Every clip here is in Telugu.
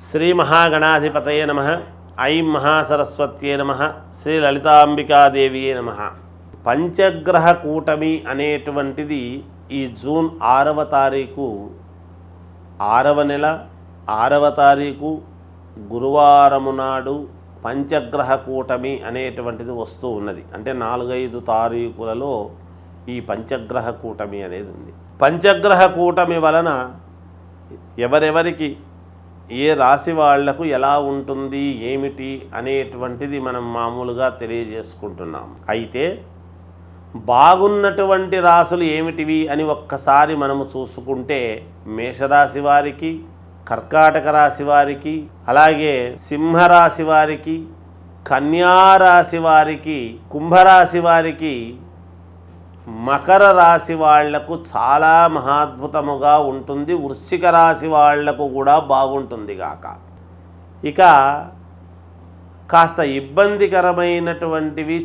శ్రీ మహాగణాధిపతయే నమః. ఐం మహాసరస్వత్యే నమః. శ్రీ లలితాంబికాదేవియే నమః. పంచగ్రహ కూటమి అనేటువంటిది ఈ జూన్ 6వ తారీఖు 6వ నెల 6వ తారీఖు గురువారము నాడు పంచగ్రహ కూటమి అనేటువంటిది వస్తూ ఉన్నది. అంటే 4-5 తారీఖులలో ఈ పంచగ్రహ కూటమి అనేది ఉంది. పంచగ్రహ కూటమి వలన ఎవరెవరికి ఏ రాశి వాళ్లకు ఎలా ఉంటుంది ఏమిటి అనేటువంటిది మనం మామూలుగా తెలియజేసుకుంటున్నాం. అయితే బాగున్నటువంటి రాశులు ఏమిటివి అని ఒక్కసారి మనము చూసుకుంటే మేషరాశి వారికి, కర్కాటక రాశి వారికి, అలాగే సింహరాశి వారికి, కన్యారాశి వారికి, కుంభరాశి వారికి, మకర రాశి వాళ్లకు చాలా మహాద్భుతముగా ఉంటుంది. వృశ్చిక రాశి వాళ్లకు కూడా బాగుంటుంది గాక. ఇక కాస్త ఇబ్బందికరమైనటువంటివి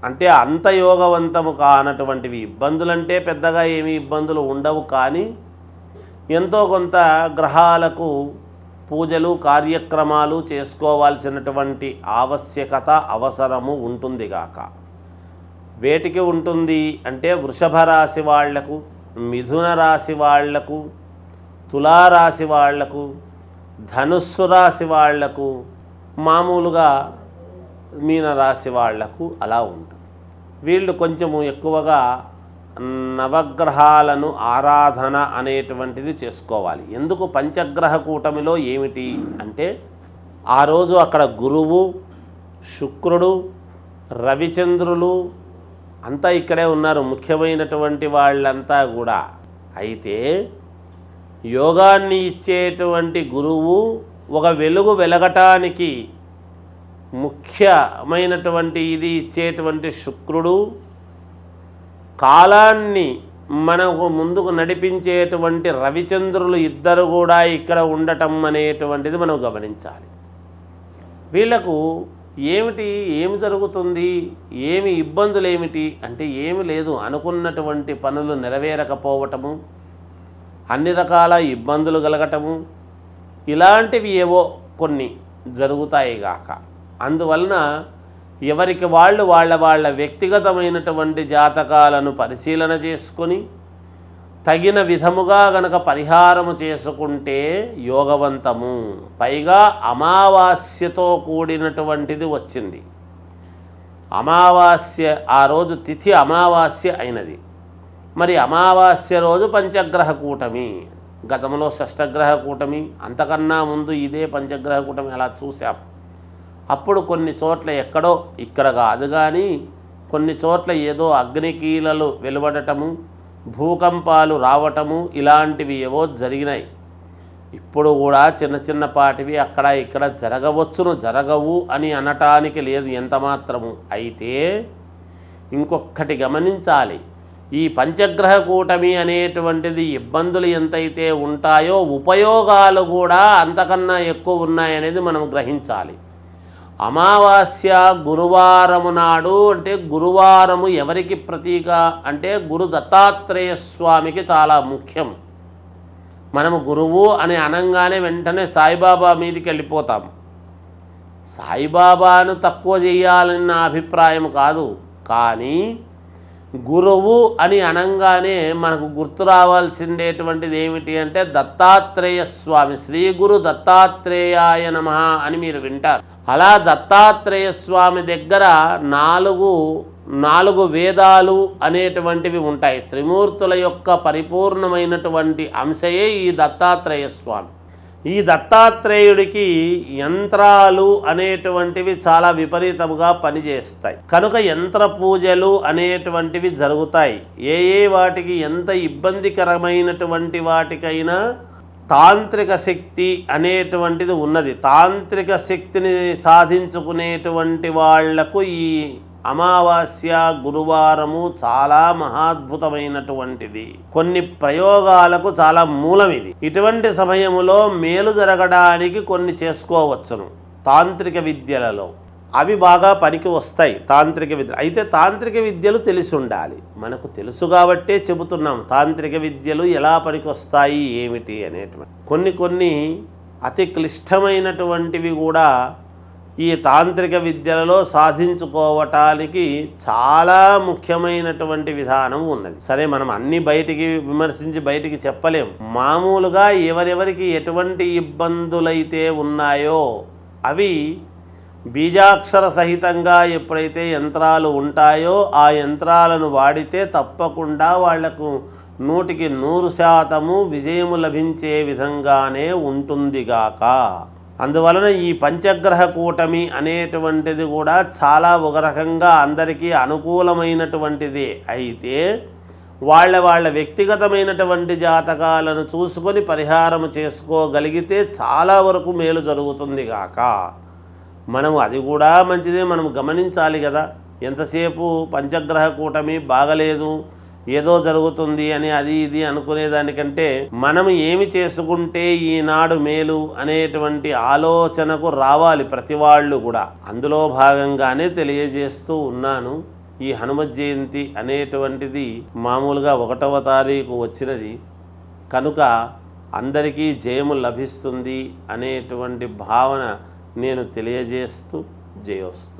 అంటే అంత యోగవంతము కానటువంటివి, ఇబ్బందులంటే పెద్దగా ఏమీ ఇబ్బందులు ఉండవు, కానీ ఎంతో కొంత గ్రహాలకు పూజలు కార్యక్రమాలు చేసుకోవాల్సినటువంటి ఆవశ్యకత అవసరము ఉంటుంది గాక. వేటికి ఉంటుంది అంటే వృషభ రాశి వాళ్లకు, మిథున రాశి వాళ్లకు, తులారాశి వాళ్లకు, ధనుస్సు రాశి వాళ్లకు, మామూలుగా మీనరాశి వాళ్లకు అలా ఉంటుంది. వీళ్ళు కొంచెము ఎక్కువగా నవగ్రహాలను ఆరాధన అనేటువంటిది చేసుకోవాలి. ఎందుకు పంచగ్రహ కూటమిలో ఏమిటి అంటే ఆ రోజు అక్కడ గురువు, శుక్రుడు, రవిచంద్రులు అంతా ఇక్కడే ఉన్నారు, ముఖ్యమైనటువంటి వాళ్ళంతా కూడా. అయితే యోగాన్ని ఇచ్చేటువంటి గురువు ఒక వెలుగు వెలగటానికి ముఖ్యమైనటువంటి ఇది ఇచ్చేటువంటి శుక్రుడు, కాలాన్ని మనకు ముందుకు నడిపించేటువంటి రవిచంద్రులు ఇద్దరు కూడా ఇక్కడ ఉండటం అనేటువంటిది మనం గమనించాలి. వీళ్లకు ఏమి జరుగుతుంది, ఏమి ఇబ్బందులు ఏమిటి అంటే ఏమి లేదు, అనుకున్నటువంటి పనులు నెరవేరకపోవటము, అన్ని రకాల ఇబ్బందులు కలగటము, ఇలాంటివి ఏవో కొన్ని జరుగుతాయి గాక. అందువలన ఎవరికి వాళ్ళ వ్యక్తిగతమైనటువంటి జాతకాలను పరిశీలన చేసుకొని తగిన విధముగా గనక పరిహారము చేసుకుంటే యోగవంతము. పైగా అమావాస్యతో కూడినటువంటిది వచ్చింది. అమావాస్య ఆ రోజు తిథి అమావాస్య అయినది. మరి అమావాస్య రోజు పంచగ్రహ కూటమి, గతంలో షష్టగ్రహ కూటమి, అంతకన్నా ముందు ఇదే పంచగ్రహ కూటమి అలా చూసాం. అప్పుడు కొన్ని చోట్ల ఎక్కడో ఇక్కడ కాదు కానీ కొన్ని చోట్ల ఏదో అగ్నికీలలు వెలువడటము, భూకంపాలు రావటము, ఇలాంటివి ఏవో జరిగినాయి. ఇప్పుడు కూడా చిన్నపాటివి అక్కడ ఇక్కడ జరగవచ్చును, జరగవు అని అనటానికి లేదు ఎంత మాత్రము. అయితే ఇంకొకటి గమనించాలి, ఈ పంచగ్రహ కూటమి అనేటువంటిది ఇబ్బందులు ఎంతైతే ఉంటాయో ఉపయోగాలు కూడా అంతకన్నా ఎక్కువ ఉన్నాయనేది మనం గ్రహించాలి. అమావాస్య గురువారము నాడు, అంటే గురువారము ఎవరికి ప్రతీక అంటే గురు దత్తాత్రేయ స్వామికి చాలా ముఖ్యం. మనము గురువు అని అనంగానే వెంటనే సాయిబాబా మీదకి వెళ్ళిపోతాం. సాయిబాబాను తక్కువ చేయాలని నా అభిప్రాయం కాదు, కానీ గురువు అని అనంగానే మనకు గుర్తు రావాల్సిందేటువంటిది ఏమిటి అంటే దత్తాత్రేయ స్వామి. శ్రీ గురు దత్తాత్రేయాయ నమః అని మీరు వింటారు. అలా దత్తాత్రేయ స్వామి దగ్గర నాలుగు వేదాలు అనేటువంటివి ఉంటాయి. త్రిమూర్తుల యొక్క పరిపూర్ణమైనటువంటి అంశయే ఈ దత్తాత్రేయ స్వామి. ఈ దత్తాత్రేయుడికి యంత్రాలు అనేటువంటివి చాలా విపరీతముగా పనిచేస్తాయి. కనుక యంత్ర పూజలు అనేటువంటివి జరుగుతాయి. ఏ వాటికి ఎంత ఇబ్బందికరమైనటువంటి వాటికైనా తాంత్రిక శక్తి అనేటువంటిది ఉన్నది. తాంత్రిక శక్తిని సాధించుకునేటువంటి వాళ్లకు ఈ అమావాస్య గురువారము చాలా మహాద్భుతమైనటువంటిది. కొన్ని ప్రయోగాలకు చాలా మూలం ఇది. ఇటువంటి సమయములో మేలు జరగడానికి కొన్ని చేసుకోవచ్చును తాంత్రిక విద్యలలో. అవి బాగా పనికి వస్తాయి తాంత్రిక విద్య. అయితే తాంత్రిక విద్యలు తెలిసి ఉండాలి. మనకు తెలుసు కాబట్టే చెబుతున్నాం తాంత్రిక విద్యలు ఎలా పనికి వస్తాయి ఏమిటి అనేటువంటి. కొన్ని అతి క్లిష్టమైనటువంటివి కూడా ఈ తాంత్రిక విద్యలలో సాధించుకోవటానికి చాలా ముఖ్యమైనటువంటి విధానం ఉన్నది. సరే, మనం అన్ని బయటికి విమర్శించి బయటికి చెప్పలేం. మామూలుగా ఎవరెవరికి ఎటువంటి ఇబ్బందులైతే ఉన్నాయో అవి బీజాక్షర సహితంగా ఎప్పుడైతే యంత్రాలు ఉంటాయో ఆ యంత్రాలను వాడితే తప్పకుండా వాళ్లకు 100% విజయము లభించే విధంగానే ఉంటుందిగాక. అందువలన ఈ పంచగ్రహ కూటమి అనేటువంటిది కూడా చాలా ఒక రకంగా అందరికీ అనుకూలమైనటువంటిదే. అయితే వాళ్ళ వ్యక్తిగతమైనటువంటి జాతకాలను చూసుకొని పరిహారం చేసుకోగలిగితే చాలా వరకు మేలు జరుగుతుంది గాక. మనము అది కూడా మంచిదే, మనం గమనించాలి కదా. ఎంతసేపు పంచగ్రహ కూటమి బాగలేదు, ఏదో జరుగుతుంది అని అది ఇది అనుకునేదానికంటే మనం ఏమి చేసుకుంటే ఈనాడు మేలు అనేటువంటి ఆలోచనకు రావాలి ప్రతి వాళ్ళు కూడా. అందులో భాగంగానే తెలియజేస్తూ ఉన్నాను. ఈ హనుమత్ జయంతి అనేటువంటిది మామూలుగా 1వ తారీఖు వచ్చినది కనుక అందరికీ జయము లభిస్తుంది అనేటువంటి భావన నేను తెలియజేస్తూ జయోస్తు.